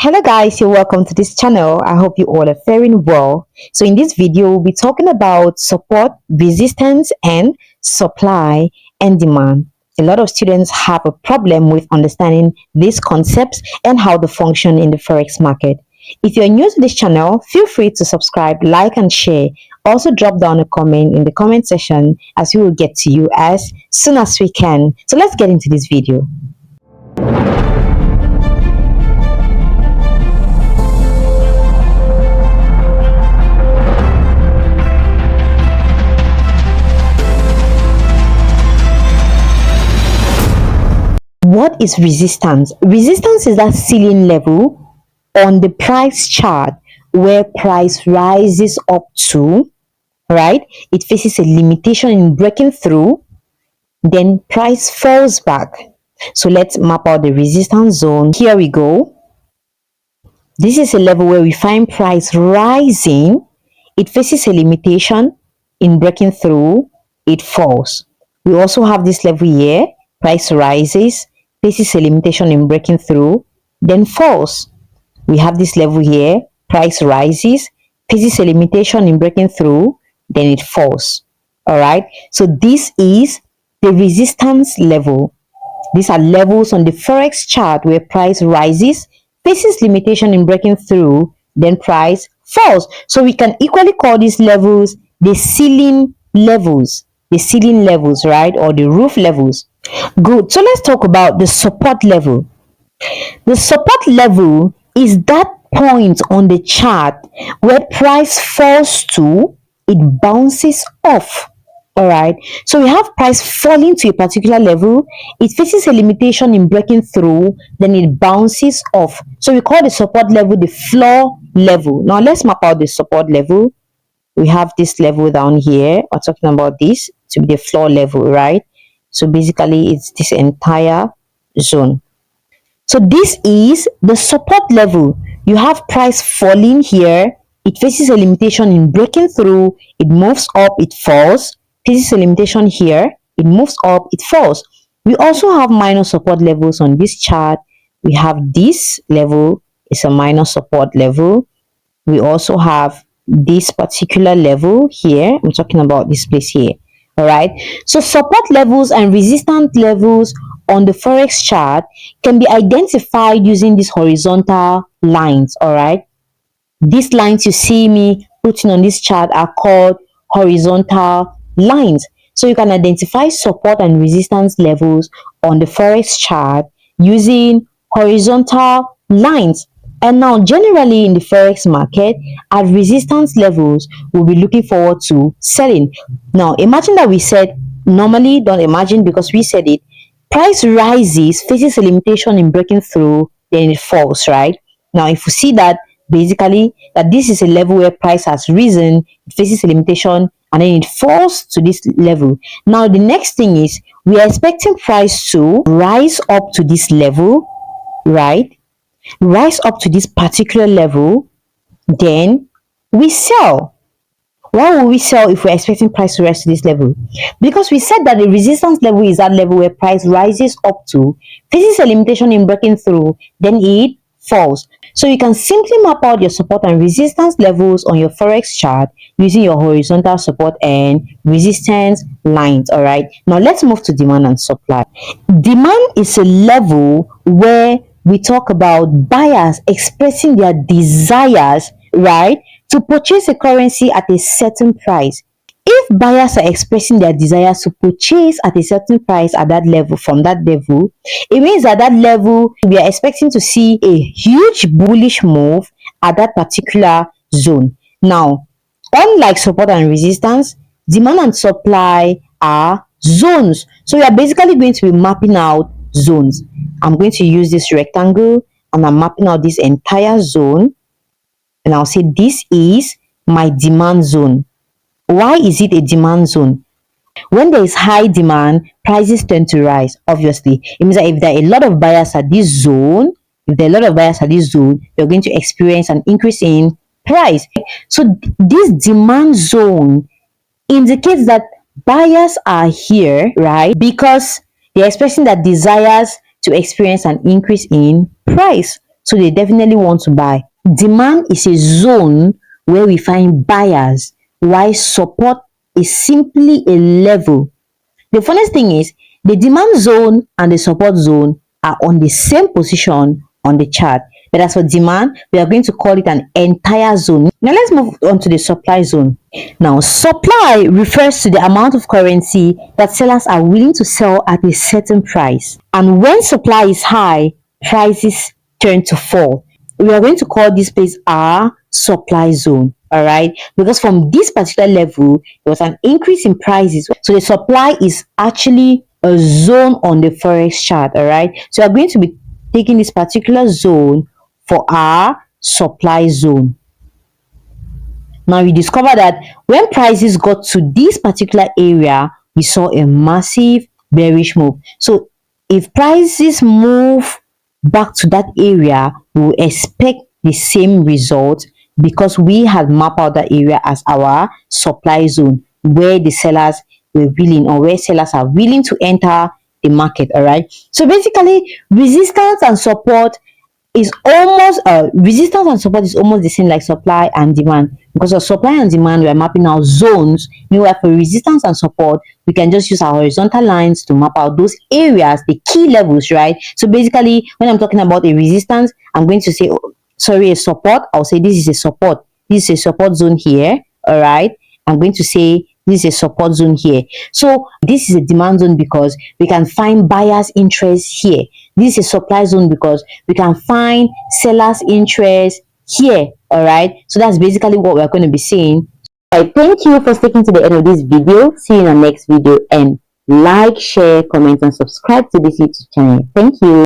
Hello guys, you're welcome to this channel. I hope you all are faring well. So in this video, we'll be talking about support, resistance, and supply and demand. A lot of students have a problem with understanding these concepts and how they function in the Forex market. If you're new to this channel, feel free to subscribe, like, and share. Also drop down a comment in the comment section as we will get to you as soon as we can. So let's get into this video. What is resistance? Resistance is that ceiling level on the price chart where price rises up to, right? It faces a limitation in breaking through, then price falls back. So let's map out the resistance zone. Here we go. This is a level where we find price rising. It faces a limitation in breaking through, it falls. We also have this level here, price rises, faces a limitation in breaking through, then falls. We have this level here, price rises, faces a limitation in breaking through, then it falls. All right, so this is the resistance level. These are levels on the Forex chart where price rises, faces limitation in breaking through, then price falls. So we can equally call these levels the ceiling levels, right? Or the roof levels. Good. So let's talk about the support level. The support level is that point on the chart where price falls to, it bounces off. All right, so we have price falling to a particular level, it faces a limitation in breaking through, then it bounces off. So we call the support level the floor level. Now let's map out the support level. We have this level down here. We're talking about this to be the floor level, right? So basically it's this entire zone. So this is the support level. You have price falling here, it faces a limitation in breaking through, it moves up, it falls. Faces a limitation here, it moves up, it falls. We also have minor support levels on this chart. We have this level is a minor support level. We also have this particular level here. I'm talking about this place here. All right, so support levels and resistance levels on the Forex chart can be identified using these horizontal lines. All right, these lines you see me putting on this chart are called horizontal lines. So you can identify support and resistance levels on the Forex chart using horizontal lines. And now generally in the Forex market, at resistance levels, we'll be looking forward to selling. Now imagine that we said, normally don't imagine because we said it, price rises, faces a limitation in breaking through, then it falls, right? Now if you see that, basically that this is a level where price has risen, it faces a limitation, and then it falls to this level. Now the next thing is we are expecting price to rise up to this level, right? Rise up to this particular level, then we sell. Why will we sell if we're expecting price to rise to this level? Because we said that the resistance level is that level where price rises up to, faces a limitation in breaking through, then it falls. So you can simply map out your support and resistance levels on your Forex chart using your horizontal support and resistance lines. All right, now let's move to demand and supply. Demand is a level where we talk about buyers expressing their desires, right, to purchase a currency at a certain price. If buyers are expressing their desires to purchase at a certain price at that level, from that level, it means at that level, we are expecting to see a huge bullish move at that particular zone. Now, unlike support and resistance, demand and supply are zones. So we are basically going to be mapping out zones. I'm going to use this rectangle and I'm mapping out this entire zone. And I'll say this is my demand zone. Why is it a demand zone? When there is high demand, prices tend to rise, obviously. It means that if there are a lot of buyers at this zone, you're going to experience an increase in price. So this demand zone indicates that buyers are here, right? Because they're expressing that desires to experience an increase in price. so they definitely want to buy. Demand is a zone where we find buyers, while support is simply a level. The funniest thing is the demand zone and the support zone are on the same position on the chart. But as for demand, we are going to call it an entire zone. Now let's move on to the supply zone. Now, supply refers to the amount of currency that sellers are willing to sell at a certain price. And when supply is high, prices tend to fall. We are going to call this place our supply zone. All right, because from this particular level, there was an increase in prices. So the supply is actually a zone on the Forex chart. All right, so we are going to be taking this particular zone for our supply zone. Now we discover that when prices got to this particular area, we saw a massive bearish move. So if prices move back to that area, we will expect the same result because we had mapped out that area as our supply zone where the sellers were willing, or where sellers are willing to enter the market. All right, so basically resistance and support is almost resistance and support is almost the same like supply and demand, because of supply and demand we are mapping out zones. Meanwhile, for resistance and support, we can just use our horizontal lines to map out those areas, the key levels, right? So basically, when I'm talking about a resistance, I'm going to say, oh, sorry, a support, I'll say this is a support, this is a support zone here. All right, I'm going to say this is a support zone here. So this is a demand zone because we can find buyers interest here. This is a supply zone because we can find sellers interest here. All right, so that's basically what we're going to be seeing. All right, thank you for sticking to the end of this video. See you in our next video, and like, share, comment, and subscribe to this YouTube channel. Thank you.